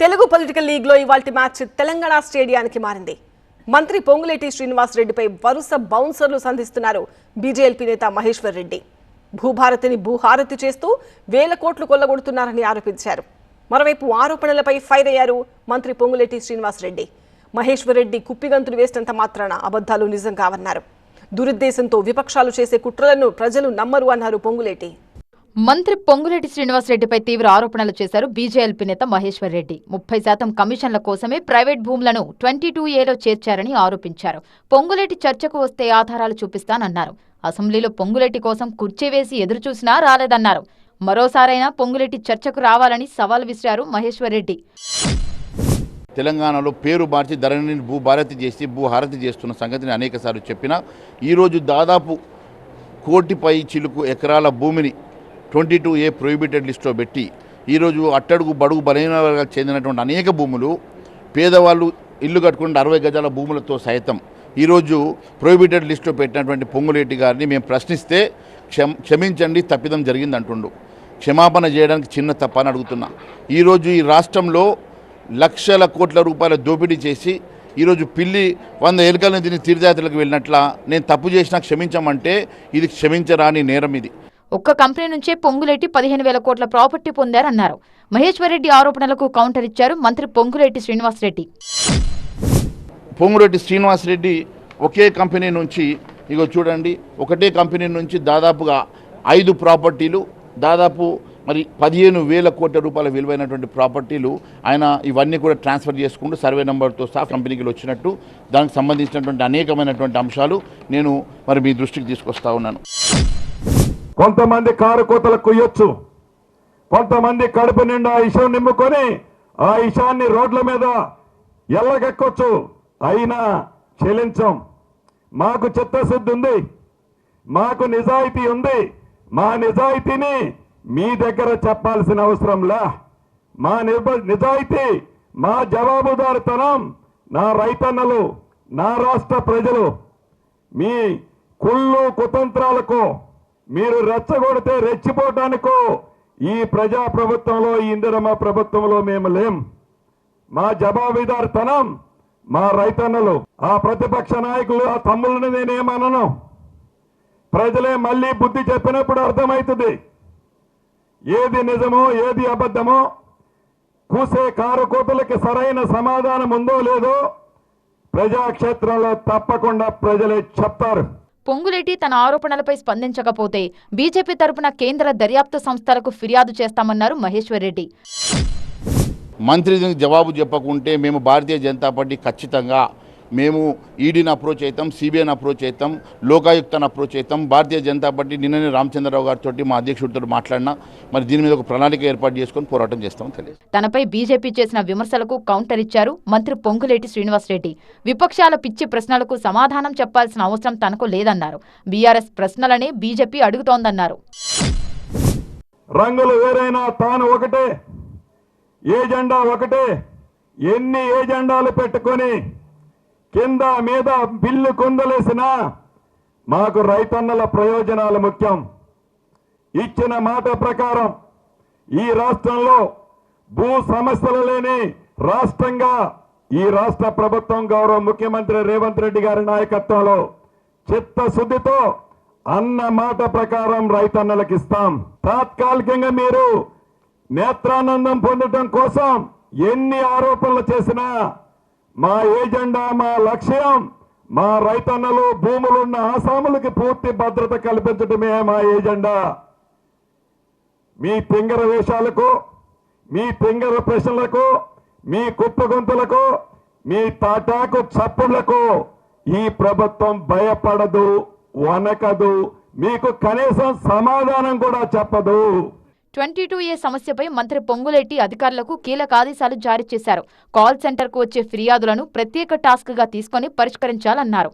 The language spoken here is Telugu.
తెలుగు పొలిటికల్ లీగ్ లో ఇవాల్టి మ్యాచ్ తెలంగాణ స్టేడియానికి మారింది. మంత్రి పొంగులేటి శ్రీనివాస్ రెడ్డిపై వరుస బౌన్సర్లు సంధిస్తున్నారు బీజేపీ నేత మహేశ్వర్ రెడ్డి. భూభారతిని భూహారతి చేస్తూ వేల కోట్లు కొల్లగొడుతున్నారని ఆరోపించారు. మరోవైపు ఆరోపణలపై ఫైర్ అయ్యారు మంత్రి పొంగులేటి శ్రీనివాస్ రెడ్డి. మహేశ్వర్ రెడ్డి కుప్పిగంతులు వేసినంత మాత్రాన అబద్ధాలు నిజం కావన్నారు. దురుద్దేశంతో విపక్షాలు చేసే కుట్రలను ప్రజలు నమ్మరు అన్నారు పొంగులేటి. మంత్రి పొంగులేటి శ్రీనివాస్ రెడ్డిపై తీవ్ర ఆరోపణలు చేశారు బీజేపీ నేత మహేశ్వర్ రెడ్డి. 30% కమిషన్ల కోసమే ప్రైవేట్ భూములను 22A చేర్చారని ఆరోపించారు. పొంగులేటి చర్చకు వస్తే ఆధారాలు చూపిస్తానన్నారు. అసెంబ్లీలో పొంగులేటి కోసం కుర్చీ వేసి ఎదురుచూసినా రాలేదన్నారు. మరోసారైనా పొంగులేటి చర్చకు రావాలని సవాల్ విసిరారు మహేశ్వర్ రెడ్డి. తెలంగాణలో పేరు మార్చి ధరణిని భూభారతి చేసి భూహారతి చేస్తున్న సంగతిని అనేకసార్లు చెప్పినా ఈరోజు దాదాపు 1 కోటి చిలుకు ఎకరాల భూమిని 22A ప్రొహిబిటెడ్ లిస్టులో పెట్టి ఈరోజు అట్టడుగు బడుగు బలహీన వర్గాలకు చెందినటువంటి అనేక భూములు పేదవాళ్ళు ఇల్లు కట్టుకున్న 60 గజాల భూములతో సైతం ఈరోజు ప్రొహిబిటెడ్ లిస్టులో పెట్టినటువంటి పొంగులేటి గారిని మేము ప్రశ్నిస్తే క్షమించండి, తప్పిదం జరిగింది అంటుండు. క్షమాపణ చేయడానికి చిన్న తప్ప అని అడుగుతున్నా. ఈరోజు ఈ రాష్ట్రంలో లక్షల కోట్ల రూపాయల దోపిడీ చేసి ఈరోజు పిల్లి 100 ఎలుకలను తిని తీర్థయాత్రలకు వెళ్ళినట్ల నేను తప్పు చేసినా క్షమించమంటే ఇది క్షమించరాని నేరం. ఇది ఒక్క కంపెనీ నుంచే పొంగులేటి 15,000 కోట్ల ప్రాపర్టీ పొందారన్నారు. మహేశ్వర్ రెడ్డి ఆరోపణలకు కౌంటర్ ఇచ్చారు మంత్రి పొంగులేటి శ్రీనివాస్ రెడ్డి. పొంగులేటి శ్రీనివాస్ రెడ్డి ఒకే కంపెనీ నుంచి చూడండి, ఒకటే కంపెనీ నుంచి దాదాపుగా 5 ప్రాపర్టీలు, దాదాపు మరి 15,000 కోట్ల రూపాయల విలువైనటువంటి ప్రాపర్టీలు ఆయన ఇవన్నీ కూడా ట్రాన్స్ఫర్ చేసుకుంటూ సర్వే నెంబర్తో సహా కంపెనీకి వచ్చినట్టు దానికి సంబంధించినటువంటి అనేకమైనటువంటి అంశాలు నేను మరి మీ దృష్టికి తీసుకొస్తా ఉన్నాను. కొంతమంది కారు కోతలు కుయ్యొచ్చు, కొంతమంది కడుపు నిండా ఇషం నిమ్ముకొని ఆ ఇషాన్ని రోడ్ల మీద ఎల్లగెక్కొచ్చు. అయినా చెల్లించం. మాకు చిత్తశుద్ధి ఉంది, మాకు నిజాయితీ ఉంది. మా నిజాయితీని మీ దగ్గర చెప్పాల్సిన అవసరంలా. మా నిజాయితీ, మా జవాబుదారితనం నా రైతన్నలు, నా రాష్ట్ర ప్రజలు మీ కుళ్ళు కుతంత్రాలకు మీరు రెచ్చగొడితే రెచ్చిపోవటానికో ఈ ప్రజా ప్రభుత్వంలో, ఈ ఇందిరమ్మ ప్రభుత్వంలో మేము లేం. మా జవాబుదారితనం మా రైతన్నలు. ఆ ప్రతిపక్ష నాయకులు, ఆ తమ్ముళ్ళని నేనేమనను. ప్రజలే మళ్ళీ బుద్ధి చెప్పినప్పుడు అర్థమవుతుంది ఏది నిజమో ఏది అబద్ధమో. కూసే కారు కోతలకి సరైన సమాధానం ఉందో లేదో ప్రజాక్షేత్రంలో తప్పకుండా ప్రజలే చెప్తారు. పొంగులేటి తన ఆరోపణలపై స్పందించకపోతే బీజేపీ తరపున కేంద్ర దర్యాప్తు సంస్థలకు ఫిర్యాదు చేస్తామన్నారు మహేశ్వర్ రెడ్డి. మంత్రి జవాబు చెప్పకుంటే మేము భారతీయ జనతా పార్టీ ఖచ్చితంగా మేము ఈడీని అప్రోచ్ అవుతాం, సిబిఐని అప్రోచ్ అవుతాం, లోకాయుక్తను అప్రోచ్ అవుతాం. భారతీయ జనతా పార్టీ నిన్ననే రామచంద్రరావు గారితో మా అధ్యక్షుడితో మాట్లాడినా మరి దీని మీద ఒక ప్రణాళిక ఏర్పాటు చేసుకొని పోరాటం చేస్తామని తెలియదు. తనపై బీజేపీ చేసిన విమర్శలకు కౌంటర్ ఇచ్చారు మంత్రి పొంగులేటి శ్రీనివాస్ రెడ్డి. విపక్షాల పిచ్చి ప్రశ్నలకు సమాధానం చెప్పాల్సిన అవసరం తనకు లేదన్నారు. బీఆర్ఎస్ ప్రశ్నలనే బీజేపీ అడుగుతోందన్నారు. రంగులు వేరైనా తాను ఒకటే, ఏజెండా ఒకటే. ఎన్ని ఏజెండాలు పెట్టుకొని కింద మీద బిల్లు కొందలేసినా మాకు రైతన్నల ప్రయోజనాలు ముఖ్యం. ఇచ్చిన మాట ప్రకారం ఈ రాష్ట్రంలో భూ సమస్యలు లేని రాష్ట్రంగా ఈ రాష్ట్ర ప్రభుత్వం గౌరవ ముఖ్యమంత్రి రేవంత్ రెడ్డి గారి నాయకత్వంలో చిత్తశుద్ధితో అన్న మాట ప్రకారం రైతన్నలకు ఇస్తాం. తాత్కాలికంగా మీరు నేత్రానందం పొందడం కోసం ఎన్ని ఆరోపణలు చేసినా మా ఏజెండా, మా లక్ష్యం మా రైతన్నలు, భూములున్న ఆసాములకి పూర్తి భద్రత కల్పించడమే మా ఏజెండా. మీ పింగర వేషాలకు, మీ పింగర ప్రశ్నలకు, మీ కుప్పగొంతులకు, మీ తాటాకు చప్పుళ్లకు ఈ ప్రభుత్వం భయపడదు, వనకదు. మీకు కనీసం సమాధానం కూడా చెప్పదు. 22A సమస్యపై మంత్రి పొంగులేటి అధికారులకు కీలక ఆదేశాలు జారీ చేశారు. కాల్ సెంటర్కు వచ్చే ఫిర్యాదులను ప్రత్యేక టాస్క్గా తీసుకొని పరిష్కరించాలన్నారు.